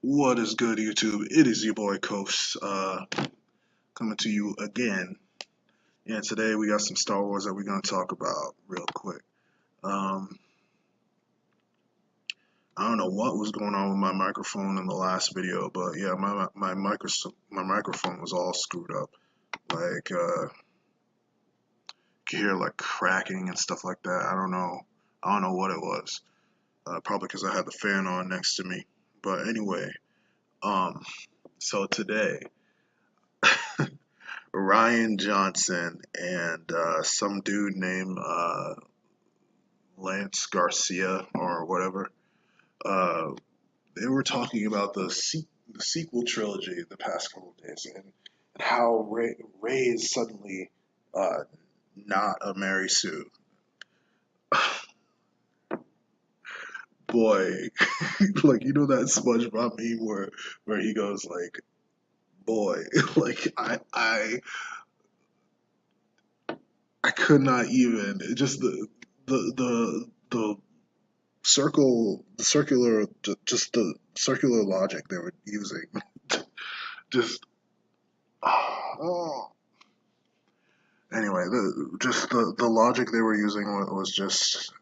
What is good, YouTube? It is your boy Coast, coming to you again. And today we got some Star Wars that we're gonna talk about real quick. Um, I don't know what was going on with my microphone in the last video, but yeah, my microphone was all screwed up. Like, you could hear like cracking and stuff like that. I don't know what it was. Probably because I had the fan on next to me. But anyway, um, so today. Rian Johnson and some dude named Lance Garcia or whatever. Uh, they were talking about the sequel trilogy the past couple of days and how Ray is suddenly uh, not a Mary Sue. Boy, like you know that SpongeBob meme where he goes like, "Boy, like I could not even just the just the circular logic they were using. Just oh. Anyway, the logic they were using was just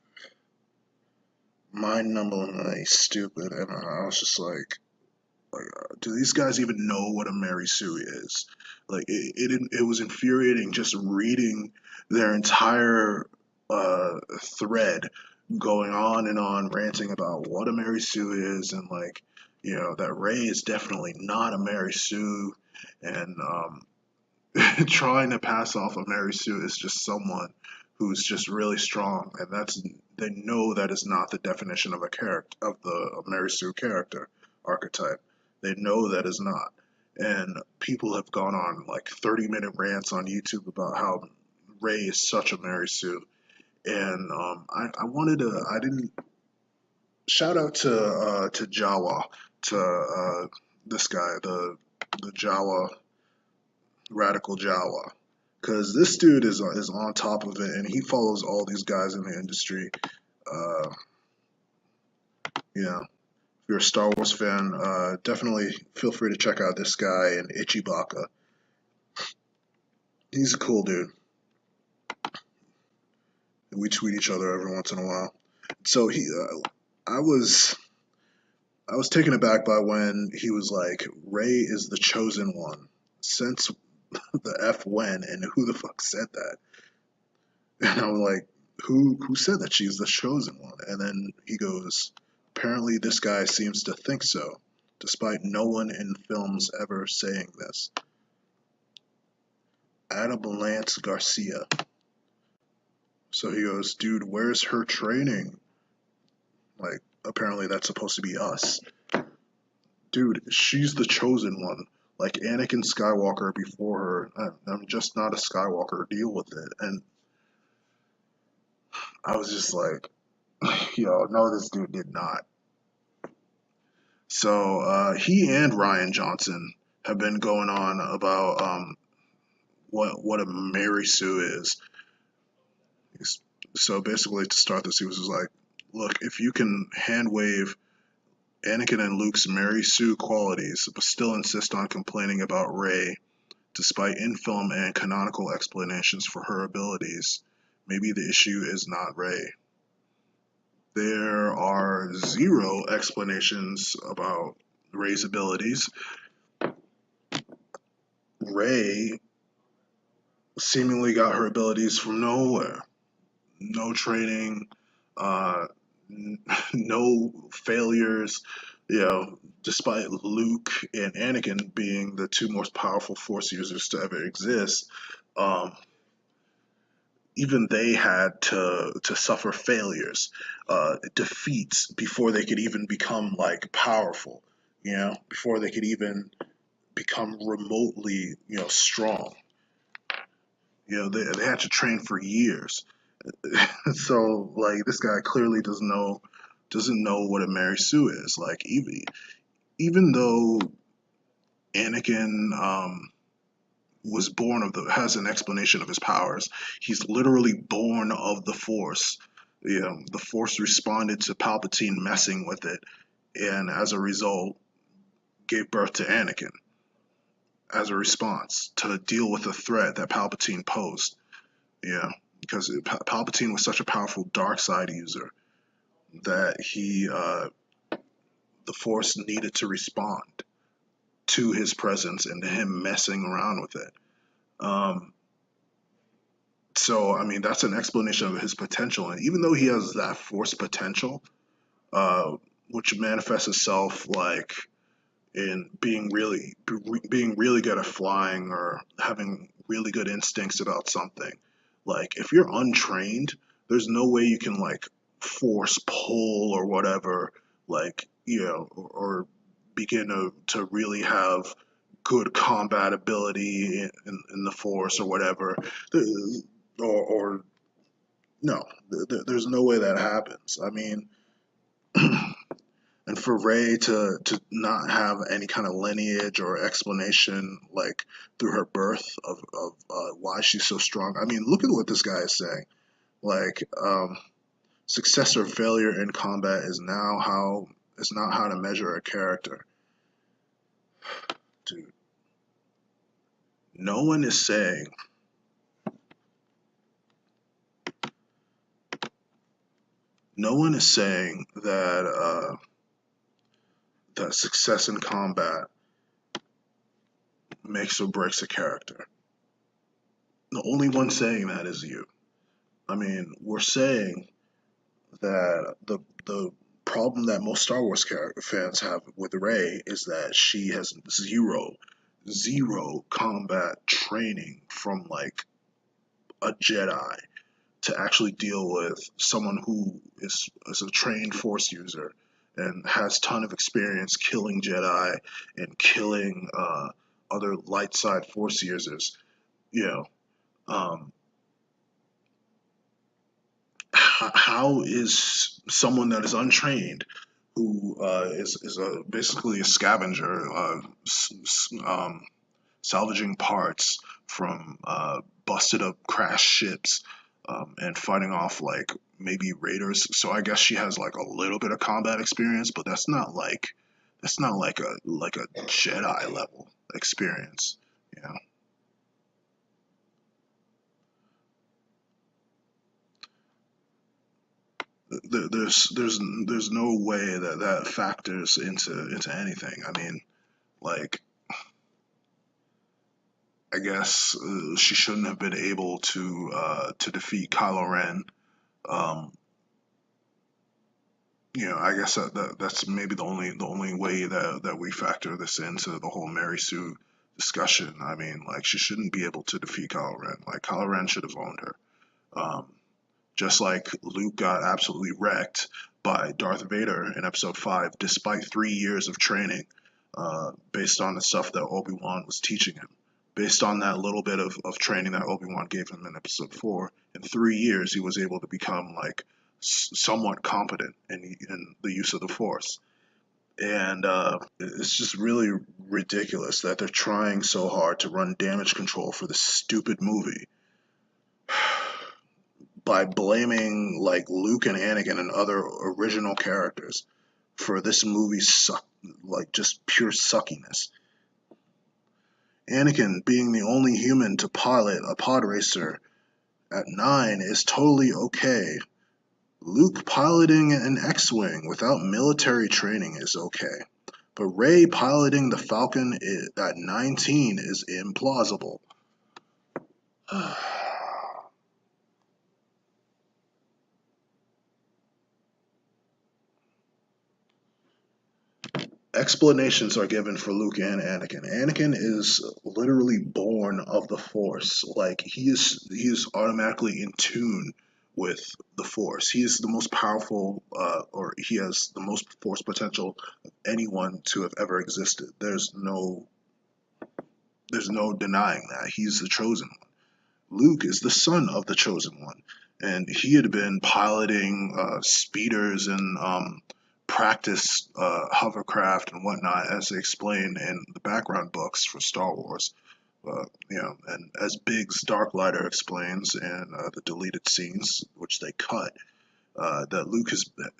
mind-numbingly stupid, and I was just like, do these guys even know what a Mary Sue is? Like, it was infuriating just reading their entire thread going on and on, ranting about what a Mary Sue is, and like, that Ray is definitely not a Mary Sue, and trying to pass off a Mary Sue is just someone who's just really strong, and they know that is not the definition of a character of the Mary Sue character archetype. They know that is not, and people have gone on like 30-minute rants on YouTube about how Ray is such a Mary Sue, and I wanted to I didn't shout out to Jawa to this guy the Jawa Radical Jawa, because this dude is on top of it, and he follows all these guys in the industry. Uh, if you're a Star Wars fan, definitely feel free to check out this guy and Ichibaka. He's a cool dude. We tweet each other every once in a while. So I was I was taken aback by when he was like, Ray is the chosen one. Since the F when and who the fuck said that? And I was like, who said that she's the chosen one? And then he goes, apparently this guy seems to think so, despite no one in films ever saying this. Adam Lance Garcia. So he goes, dude, where's her training? Like, apparently that's supposed to be us. Dude, she's the chosen one. Like Anakin Skywalker before her. I'm just not a Skywalker. Deal with it. And I was just like, yo, no, this dude did not. So he and Rian Johnson have been going on about what a Mary Sue is. So basically, to start this, he was just like, "Look, if you can hand wave Anakin and Luke's Mary Sue qualities, but still insist on complaining about Rey, despite in-film and canonical explanations for her abilities, maybe the issue is not Rey. There are zero explanations about Rey's abilities. Rey seemingly got her abilities from nowhere. No training, uh, no failures. Despite Luke and Anakin being the two most powerful Force users to ever exist, um, even they had to suffer failures, defeats before they could even become like powerful. Before they could even become remotely, strong. They had to train for years. So like this guy clearly doesn't know what a Mary Sue is. Like even though Anakin was born has an explanation of his powers, he's literally born of the Force. The Force responded to Palpatine messing with it, and as a result, gave birth to Anakin as a response to deal with the threat that Palpatine posed. Yeah, because Palpatine was such a powerful dark side user that the Force needed to respond to his presence and to him messing around with it. Um, so, I mean, that's an explanation of his potential. And even though he has that Force potential, uh, which manifests itself like in being really good at flying or having really good instincts about something. Like if you're untrained, there's no way you can like force pull or whatever, like or begin to really have good combat ability in the force or whatever. Or no, there's no way that happens. I mean, and for Ray to not have any kind of lineage or explanation like through her birth of why she's so strong. I mean, look at what this guy is saying. Like, success or failure in combat is not how to measure a character. Dude, no one is saying no one is saying that success in combat makes or breaks a character. The only one saying that is you. I mean, we're saying that the problem that most Star Wars fans have with Rey is that she has zero combat training from like a Jedi to actually deal with someone who is a trained Force user and has ton of experience killing Jedi and killing other light side Force users. You know, um, how is someone that is untrained who is basically a scavenger, salvaging parts from busted up crash ships, and fighting off like maybe raiders. So I guess she has like a little bit of combat experience, but that's not like a Jedi level experience. You know, there's no way that that factors into anything. I mean, like I guess she shouldn't have been able to defeat Kylo Ren. Um, I guess that's maybe the only way that we factor this into the whole Mary Sue discussion. I mean, like she shouldn't be able to defeat Kylo Ren. Like Kylo Ren should have owned her. Um, just like Luke got absolutely wrecked by Darth Vader in Episode Five, despite 3 years of training, based on the stuff that Obi Wan was teaching him. Based on that little bit of training that Obi Wan gave him in Episode Four, in 3 years he was able to become like somewhat competent in the use of the Force. And it's just really ridiculous that they're trying so hard to run damage control for this stupid movie by blaming like Luke and Anakin and other original characters for this movie's like just pure suckiness. Anakin being the only human to pilot a pod racer at 9 is totally okay. Luke piloting an X-Wing without military training is okay. But Rey piloting the Falcon at 19 is implausible. Explanations are given for Luke and Anakin. Anakin is literally born of the Force. Like he is automatically in tune with the Force. He is the most powerful, or he has the most Force potential of anyone to have ever existed. There's no denying that he's the chosen one. Luke is the son of the chosen one, and he had been piloting speeders and practice hovercraft and whatnot, as they explain in the background books for Star Wars. And as Biggs Darklighter explains in the deleted scenes, which they cut, that Luke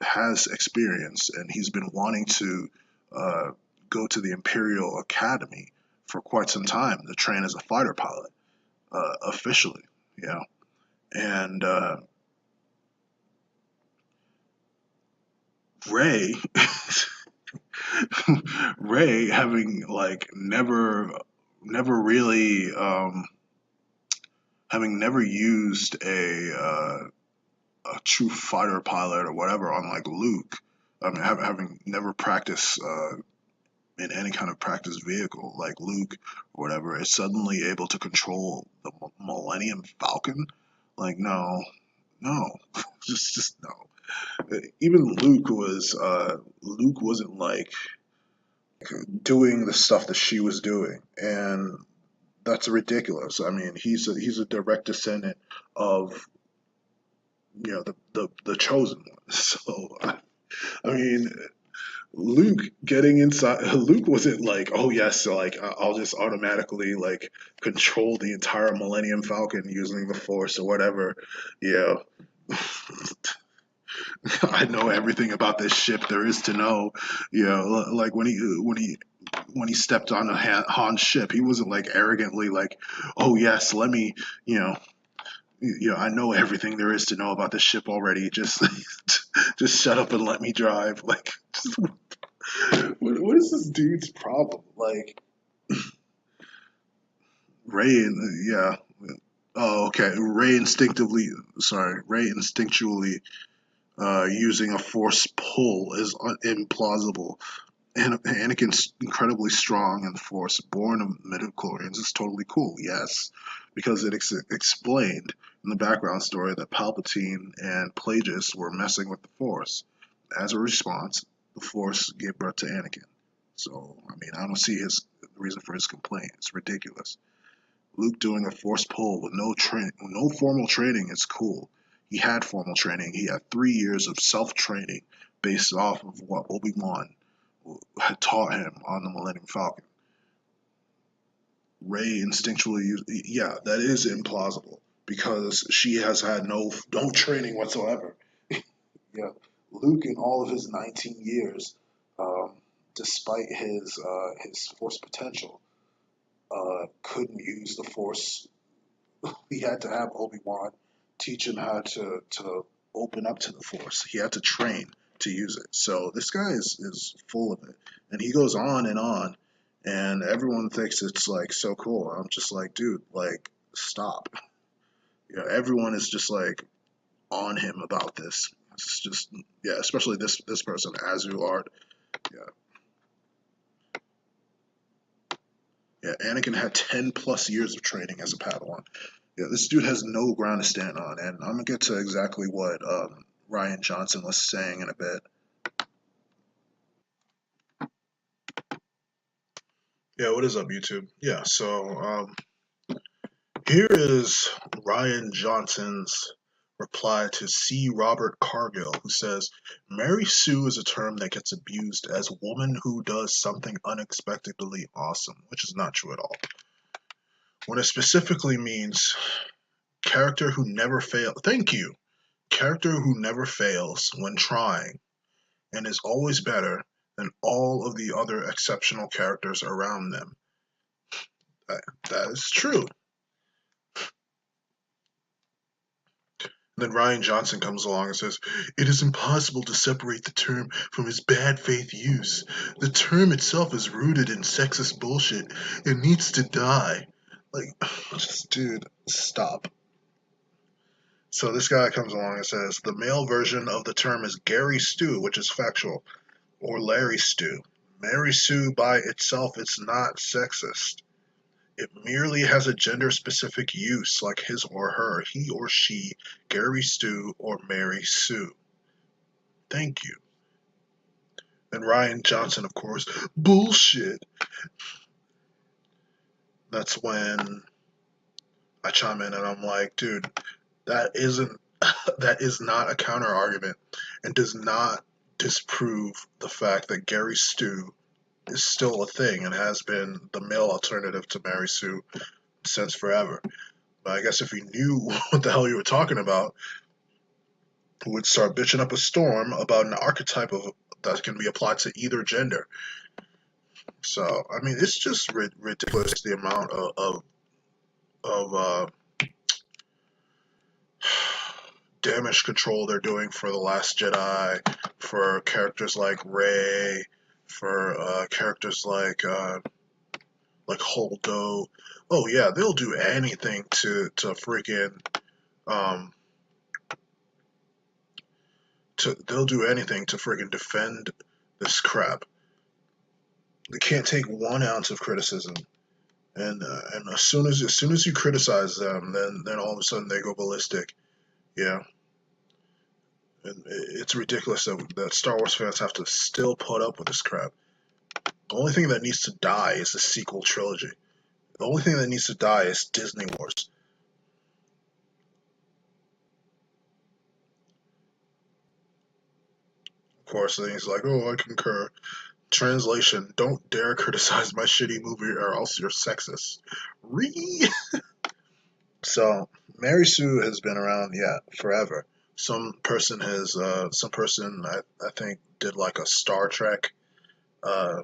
has experience, and he's been wanting to uh, go to the Imperial Academy for quite some time to train as a fighter pilot, officially, you know. And Ray, Ray having like never really having never used a true fighter pilot or whatever on like Luke. I mean, having never practiced in any kind of practice vehicle like Luke or whatever, is suddenly able to control the Millennium Falcon. Like, no, no, just no. Even Luke wasn't like doing the stuff that she was doing, and that's ridiculous. I mean, he's a direct descendant of the chosen one. So I mean, Luke getting inside, Luke wasn't like, oh yes, so like I'll just automatically like control the entire Millennium Falcon using the Force or whatever. Yeah, I know everything about this ship there is to know. Like when he stepped on a Han's ship, he wasn't like arrogantly like, oh yes, let me, you know. I know everything there is to know about this ship already. Just, just shut up and let me drive. Like, what is this dude's problem? Like, Ray, yeah. Oh, okay. Ray instinctually using a force pull is implausible. And Anakin's incredibly strong and force, born of midichlorians, is totally cool. Yes, because it explained in the background story that Palpatine and Plagueis were messing with the Force. As a response, the Force gave birth to Anakin. So, I mean, I don't see his reason for his complaint. It's ridiculous. Luke doing a Force pull with no formal training is cool. He had formal training. He had 3 years of self training based off of what Obi-Wan had taught him on the Millennium Falcon. Ray instinctually used, yeah, that is implausible because she has had no training whatsoever. Yeah, Luke in all of his 19 years, um, despite his force potential, couldn't use the force. He had to have Obi Wan teach him how to open up to the force. He had to train to use it. So this guy is full of it, and he goes on and on, and everyone thinks it's like so cool. I'm just like, dude, like stop. Everyone is just like on him about this. It's just yeah, especially this person, Azu Art. Yeah, yeah. Anakin had 10 plus years of training as a Padawan. Yeah, this dude has no ground to stand on, and I'm gonna get to exactly what Rian Johnson was saying in a bit. Yeah, what is up, YouTube? Yeah, so here is Rian Johnson's reply to C. Robert Cargill, who says, Mary Sue is a term that gets abused as woman who does something unexpectedly awesome, which is not true at all. When it specifically means character who never fails. Thank you. Character who never fails when trying and is always better than all of the other exceptional characters around them. That is true. Then Rian Johnson comes along and says, it is impossible to separate the term from its bad faith use. The term itself is rooted in sexist bullshit. It needs to die. Like, just, dude, stop. So this guy comes along and says, the male version of the term is Gary Stew, which is factual, or Larry Stew. Mary Sue by itself is not sexist. It merely has a gender-specific use like his or her, he or she, Gary Stu, or Mary Sue. Thank you. And Rian Johnson, of course, bullshit. That's when I chime in and I'm like, dude, that isn't that is not a counter argument and does not disprove the fact that Gary Stu is still a thing and has been the male alternative to Mary Sue since forever. But I guess if you knew what the hell you were talking about, would start bitching up a storm about an archetype of that can be applied to either gender. So I mean, it's just ridiculous the amount of damage control they're doing for the Last Jedi, for characters like Rey, for characters like Holdo. Oh yeah, they'll do anything to freaking um they'll do anything to freaking defend this crap. They can't take 1 ounce of criticism, and as soon as you criticize them, then all of a sudden they go ballistic. Yeah, and it's ridiculous that Star Wars fans have to still put up with this crap. The only thing that needs to die is the sequel trilogy. The only thing that needs to die is Disney Wars. Of course, then he's like, "Oh, I concur." Translation: Don't dare criticize my shitty movie, or else you're sexist. Re. So Mary Sue has been around, yeah, forever. Some person I think did like a Star Trek. Uh,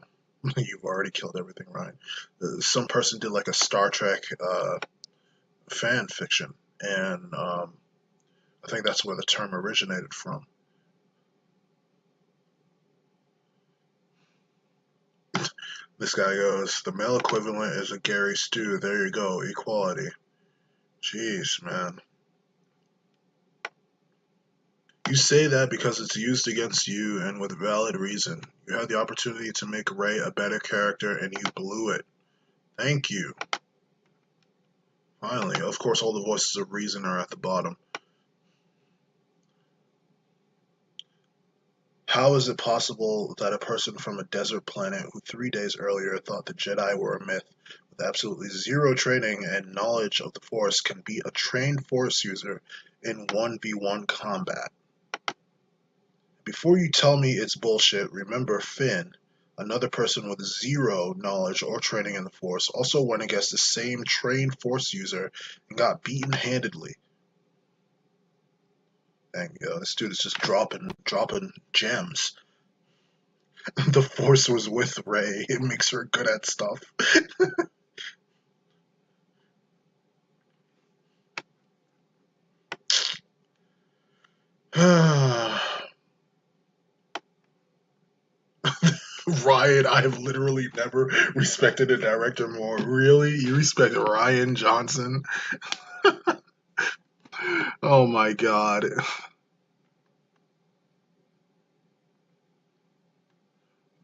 you've already killed everything, Ryan. Some person did like a Star Trek fan fiction, and I think that's where the term originated from. This guy goes, the male equivalent is a Gary Stew. There you go, equality. Jeez, man. You say that because it's used against you and with valid reason. You had the opportunity to make Ray a better character and you blew it. Thank you. Finally, of course, all the voices of reason are at the bottom. How is it possible that a person from a desert planet who 3 days earlier thought the Jedi were a myth with absolutely zero training and knowledge of the Force can be a trained Force user in 1v1 combat? Before you tell me it's bullshit, remember Finn, another person with zero knowledge or training in the Force, also went against the same trained Force user and got beaten handedly. And this dude is just dropping gems. The Force was with Rey. It makes her good at stuff. Ryan, I have literally never respected a director more. Really? You respect Rian Johnson? Oh my god.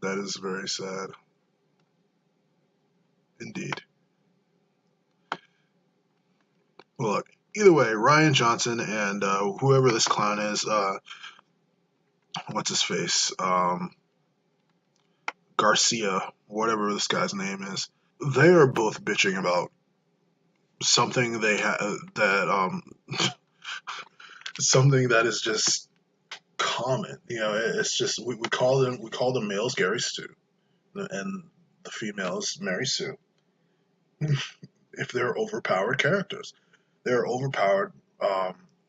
That is very sad. Indeed. Well, look, either way, Rian Johnson and whoever this clown is, what's his face? Garcia, whatever this guy's name is. They are both bitching about something they have that something that is just common. It's just we call the males Gary Stu and the females Mary Sue. If they're overpowered characters, they're overpowered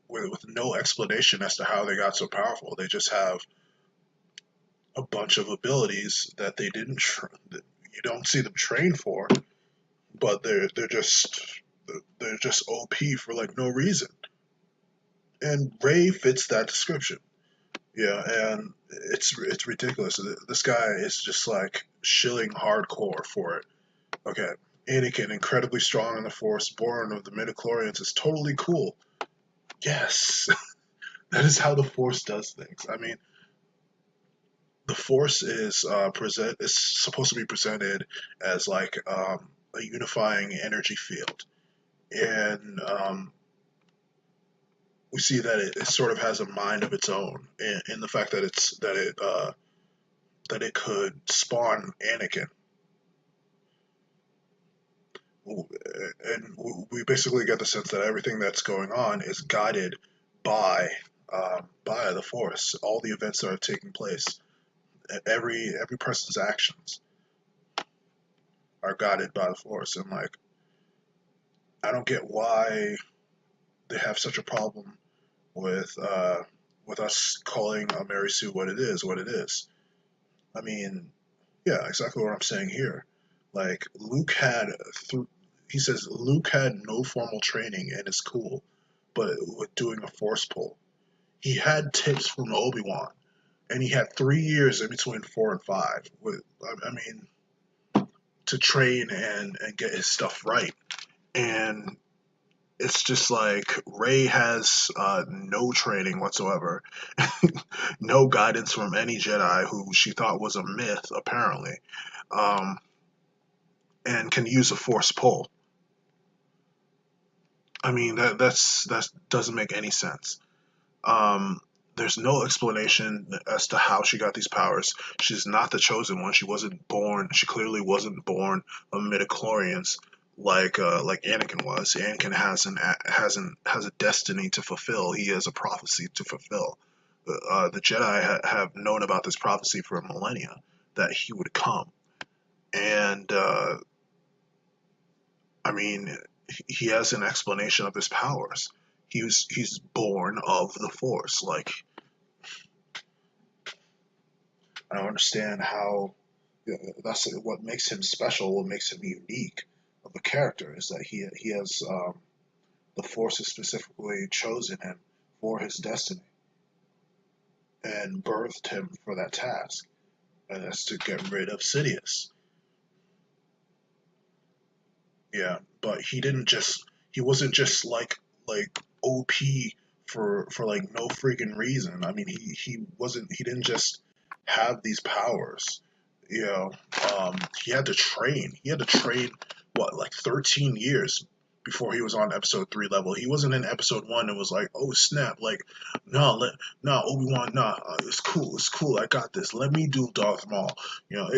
with no explanation as to how they got so powerful. They just have a bunch of abilities that that you don't see them train for, but they're just OP for like no reason. And Ray fits that description. Yeah, and it's ridiculous. This guy is just like shilling hardcore for it. Okay, Anakin, incredibly strong in the Force, born of the midichlorians, is totally cool. Yes, that is how the Force does things. I mean, the Force is supposed to be presented as like a unifying energy field, and we see that it sort of has a mind of its own in the fact that it could spawn Anakin. And we basically get the sense that everything that's going on is guided by the Force. All the events that are taking place, every person's actions are guided by the Force. And like, I don't get why they have such a problem with us calling Mary Sue what it is. I mean, Yeah, exactly what I'm saying here. Like Luke had through. He says Luke had no formal training and is cool, but with doing a force pull, he had tips from Obi Wan, and he had 3 years in between 4 and 5. With I mean, to train and get his stuff right, and it's just like Rey has no training whatsoever, no guidance from any Jedi who she thought was a myth, apparently, um, and can use a Force pull. I mean, that doesn't make any sense. Um, there's no explanation as to how she got these powers. She's not the chosen one. She wasn't born. She clearly wasn't born of midichlorians like Anakin was. Anakin has a destiny to fulfill. He has a prophecy to fulfill. The Jedi have known about this prophecy for millennia that he would come, and I mean, he has an explanation of his powers. He's born of the Force. Like, I don't understand how. That's what makes him special. What makes him unique of a character is that he has the Force has specifically chosen him for his destiny and birthed him for that task, and that's to get rid of Sidious. Yeah, but he wasn't just like OP for like no freaking reason. I mean, he didn't just have these powers. You know, he had to train. He had to train what like 13 years before he was on episode 3 level. He wasn't in episode 1 and was like, "Oh snap, like no, no, Obi-Wan, nah, it's cool, I got this. Let me do Darth Maul." You know,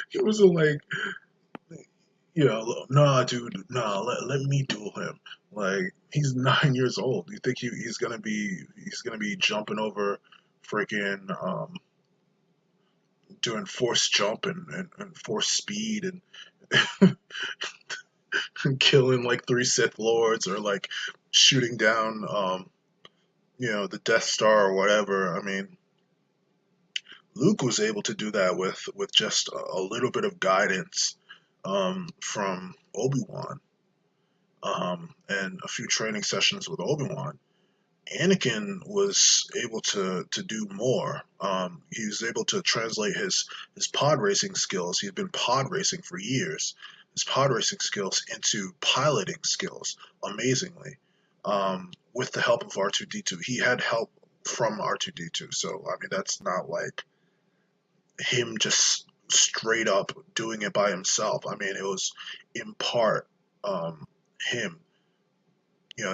he wasn't like, yeah, nah, dude, nah, let me duel him. Like he's 9 years old. You think he's gonna be jumping over freaking doing force jump and force speed and killing like 3 Sith Lords or like shooting down the Death Star or whatever. I mean, Luke was able to do that with just a little bit of guidance from Obi-Wan and a few training sessions with Obi-Wan. Anakin was able to do more. He was able to translate his pod racing skills. He had been pod racing for years. His pod racing skills into piloting skills, amazingly, with the help of R2D2. He had help from R2D2, so I mean that's not like him just straight up doing it by himself. I mean it was in part him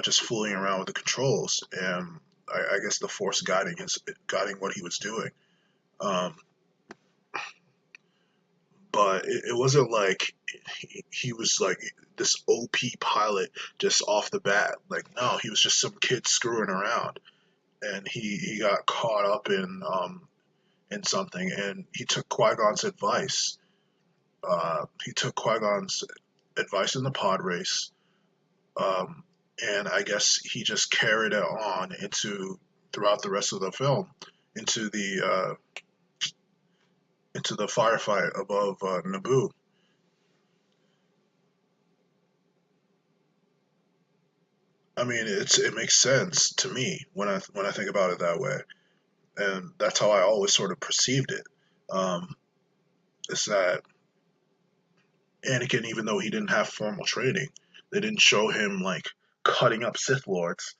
just fooling around with the controls, and I guess the force guiding what he was doing. Um, but it wasn't like he was like this OP pilot just off the bat. Like no, he was just some kid screwing around, and he got caught up in something, and he took Qui Gon's advice. He took Qui Gon's advice in the pod race. Um, and I guess he just carried it on into throughout the rest of the film into the firefight above Naboo. I mean, it makes sense to me when I think about it that way, and that's how I always sort of perceived it. Um, is that Anakin, even though he didn't have formal training, they didn't show him like cutting up Sith Lords,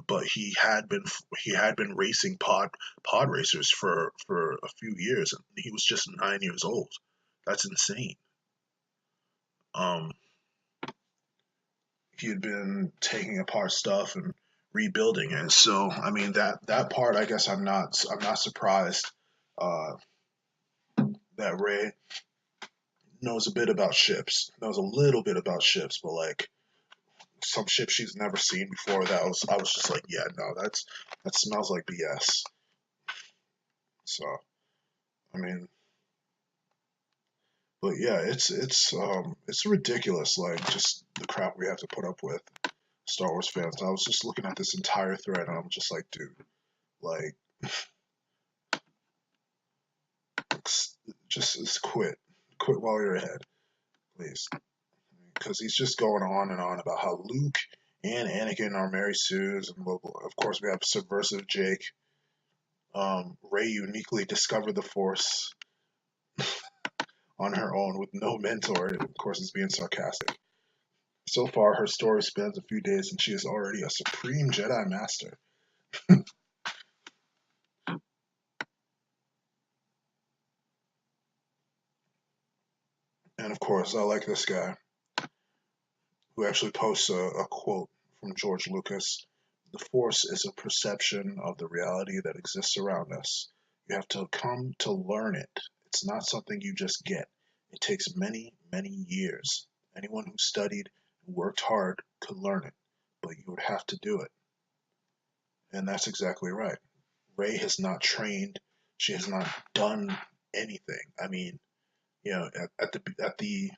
but he had been racing pod racers for a few years, and he was just 9 years old. That's insane. Um, he had been taking apart stuff and rebuilding it. So I mean that part, I guess I'm not surprised uh, that Ray knows a bit about ships, knows a little bit about ships, but like some ships she's never seen before. I was just like, yeah, no, that smells like BS. So I mean, but yeah, it's ridiculous, like just the crap we have to put up with, Star Wars fans. I was just looking at this entire thread and I'm just like, dude, like Just quit while you're ahead, please, because he's just going on and on about how Luke and Anakin are Mary Sue's, and of course we have subversive Jake. Rey uniquely discovered the Force on her own with no mentor. Of course, is being sarcastic. So far, her story spans a few days, and she is already a supreme Jedi Master. And of course, I like this guy who actually posts a quote from George Lucas. The Force is a perception of the reality that exists around us. You have to come to learn it. It's not something you just get. It takes many, many years. Anyone who studied and worked hard could learn it, but you would have to do it. And that's exactly right. Rey has not trained. She has not done anything. I mean, at the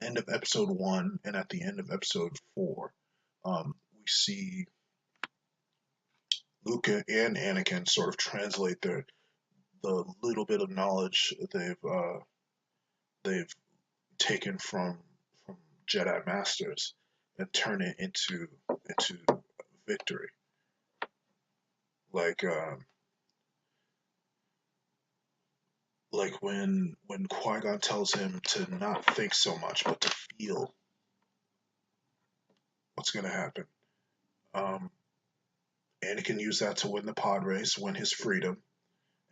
end of episode 1 and at the end of episode 4, we see Luca and Anakin sort of translate the little bit of knowledge they've taken from Jedi Masters and turn it into victory. Like like when Qui-Gon tells him to not think so much, but to feel what's going to happen. Um, Anakin used that to win the pod race, win his freedom,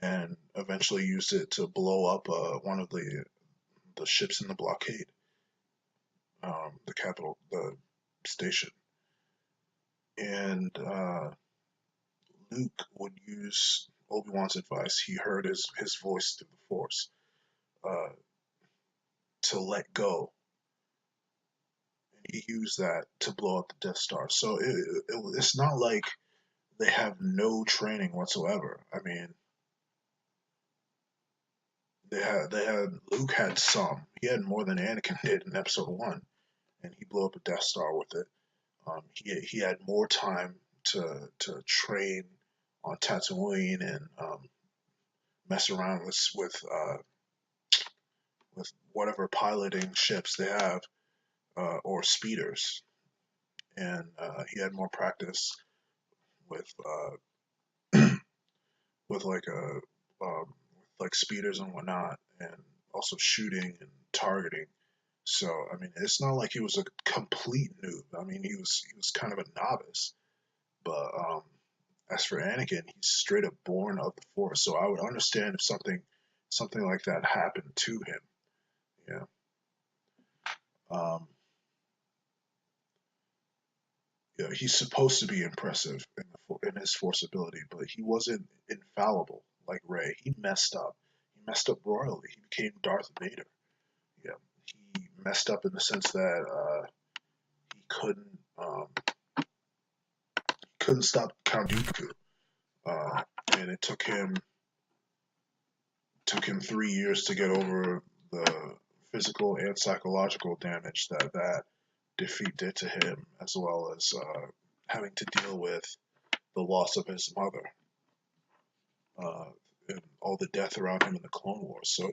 and eventually used it to blow up one of the ships in the blockade, the capital, the station. And Luke would use Obi-Wan's advice. He heard his voice through the Force uh, to let go. And he used that to blow up the Death Star. So it's not like they have no training whatsoever. I mean, they had Luke had some. He had more than Anakin did in Episode 1, and he blew up a Death Star with it. He had more time to train on Tatooine and mess around with whatever piloting ships they have or speeders, and he had more practice with with like speeders and whatnot, and also shooting and targeting. So I mean, it's not like he was a complete noob. I mean, he was kind of a novice, but as for Anakin, he's straight up born of the Force. So I would understand if something like that happened to him. Yeah. Um, he's supposed to be impressive in his Force ability, but he wasn't infallible like Rey. He messed up. He messed up royally. He became Darth Vader. Yeah. He messed up in the sense that he couldn't stop Count Dooku, and it took him 3 years to get over the physical and psychological damage that defeat did to him, as well as having to deal with the loss of his mother uh, and all the death around him in the Clone Wars. So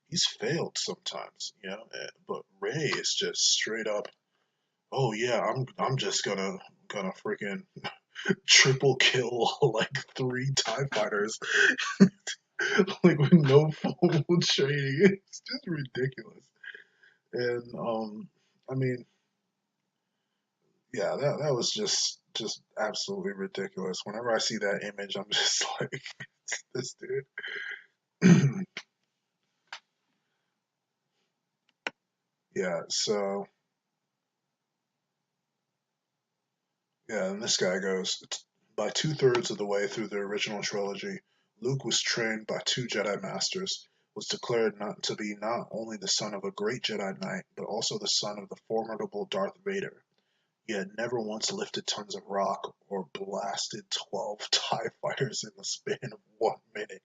he's failed sometimes, But Rey is just straight up. Oh yeah, I'm just gonna freaking triple kill like 3 TIE fighters like with no formal training. It's just ridiculous. And I mean, yeah, that was just absolutely ridiculous. Whenever I see that image, I'm just like, this dude. Yeah, so yeah, and this guy goes, by 2/3 of the way through the original trilogy, Luke was trained by 2 Jedi Masters, was declared not to be not only the son of a great Jedi Knight, but also the son of the formidable Darth Vader. He had never once lifted tons of rock or blasted 12 TIE fighters in the span of 1 minute.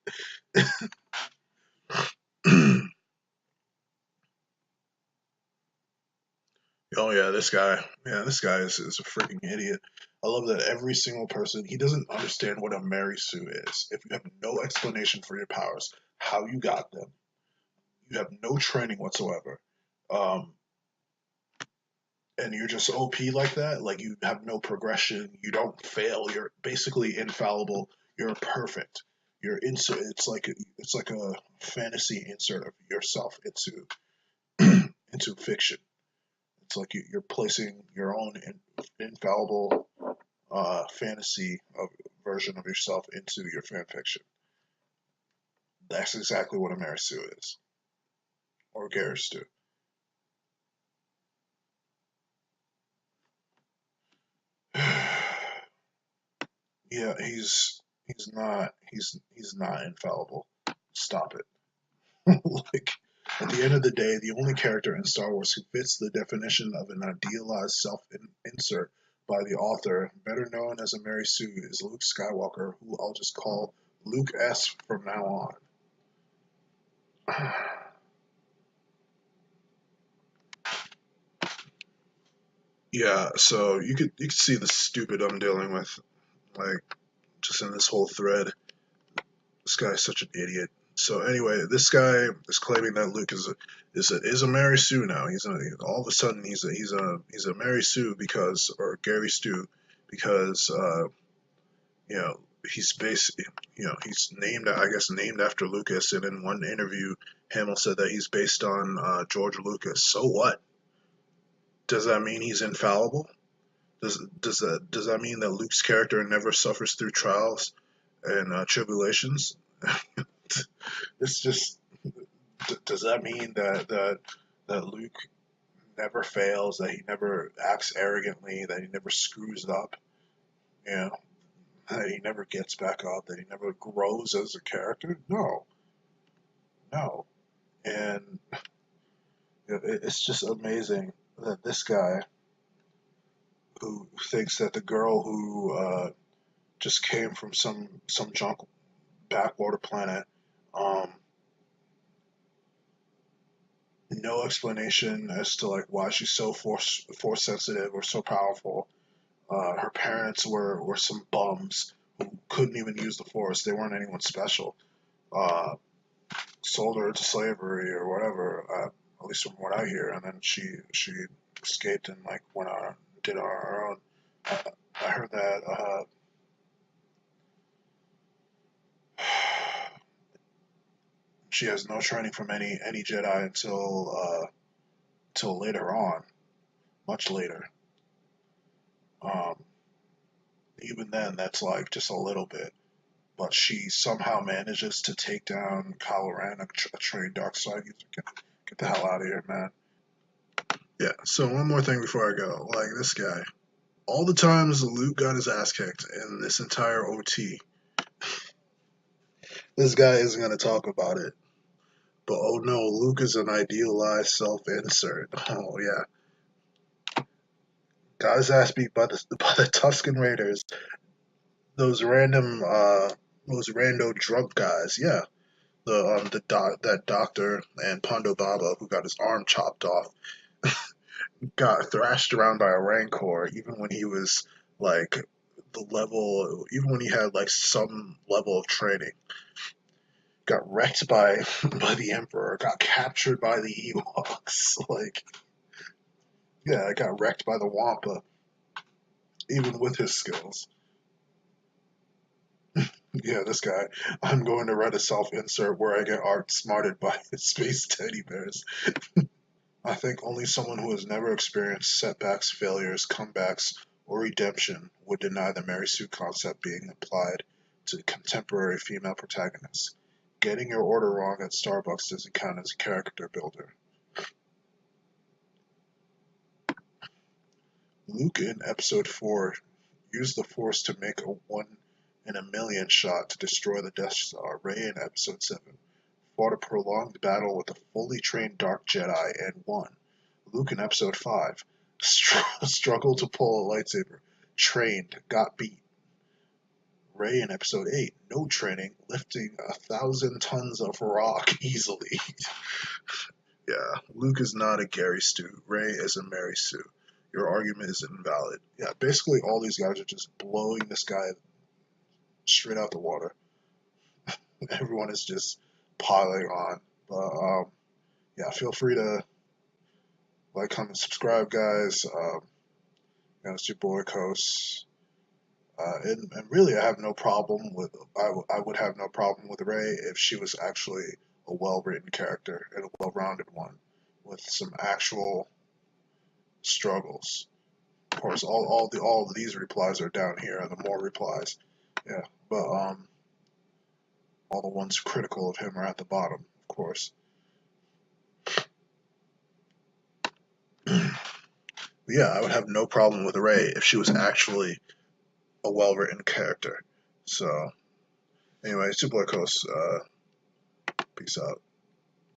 Oh yeah, this guy. Yeah, this guy is a freaking idiot. I love that every single person he doesn't understand what a Mary Sue is. If you have no explanation for your powers, how you got them, You have no training whatsoever. Um, and you're just OP like that, like you have no progression, you don't fail, you're basically infallible, you're perfect. You're insert. It's like a fantasy insert of yourself into into fiction. It's like you're placing your own infallible fantasy of version of yourself into your fan fiction. That's exactly what a MaRey is, or Gary Stu. Yeah, he's not infallible. Stop it. Like at the end of the day, the only character in Star Wars who fits the definition of an idealized self-insert by the author, better known as a Mary Sue, is Luke Skywalker, who I'll just call Luke S from now on. Yeah, so you could see the stupid I'm dealing with, like just in this whole thread. This guy's such an idiot. So anyway, this guy is claiming that Luke is a Mary Sue now. All of a sudden he's a Mary Sue because or Gary Stu because you know he's based he's named I guess named after Lucas, and in one interview Hamill said that he's based on George Lucas. So what? Does that mean he's infallible? Does that mean that Luke's character never suffers through trials and tribulations? It's just does that mean that Luke never fails, that he never acts arrogantly, that he never screws up, you know, that he never gets back up, that he never grows as a character? No, no. And it's just amazing that this guy who thinks that the girl who just came from some junk backwater planet, um, no explanation as to like why she's so force sensitive or so powerful. Her parents were some bums who couldn't even use the force. They weren't anyone special. Uh, Sold her to slavery or whatever, at least from what I hear. And then she escaped and like went on did it on her own. I, I heard that she has no training from any Jedi until later on, much later. Um, Even then, that's like just a little bit. But she somehow manages to take down Kylo Ren, a trained dark side user. Get the hell out of here, man. Yeah, so one more thing before I go. Like, this guy. All the times Luke got his ass kicked in this entire OT, this guy isn't going to talk about it. But oh no, Luke is an idealized self insert. Oh yeah. Got his ass beat by the Tusken Raiders. Those random, those rando drunk guys. Yeah, that doctor and Pondo Baba who got his arm chopped off got thrashed around by a rancor even when he was like even when he had like some level of training. Got wrecked by by the Emperor, got captured by the Ewoks. Like, yeah, got wrecked by the Wampa, even with his skills. Yeah, this guy. I'm going to write a self insert where I get art smarted by space teddy bears. I think only someone who has never experienced setbacks, failures, comebacks, or redemption would deny the Mary Sue concept being applied to contemporary female protagonists. Getting your order wrong at Starbucks doesn't count as a character builder. Luke in Episode 4 used the Force to make a one in a million shot to destroy the Death Star. Rey in Episode 7 fought a prolonged battle with a fully trained Dark Jedi and won. Luke in Episode 5 struggled to pull a lightsaber, trained, got beat. Rey in Episode 8, no training, lifting 1,000 tons of rock easily. Yeah, Luke is not a Gary Stu. Rey is a Mary Sue. Your argument is invalid. Yeah, basically all these guys are just blowing this guy straight out the water. Everyone is just piling on. But yeah, feel free to like, comment, subscribe, guys. It's your boy Coast. And really, I have no problem with. I would have no problem with Ray if she was actually a well-written character and a well-rounded one with some actual struggles. Of course, all of these replies are down here. The more replies, yeah. But all the ones critical of him are at the bottom, of course. Yeah, I would have no problem with Ray if she was actually a well-written character. So, anyway, it's your boy Coast. Peace out.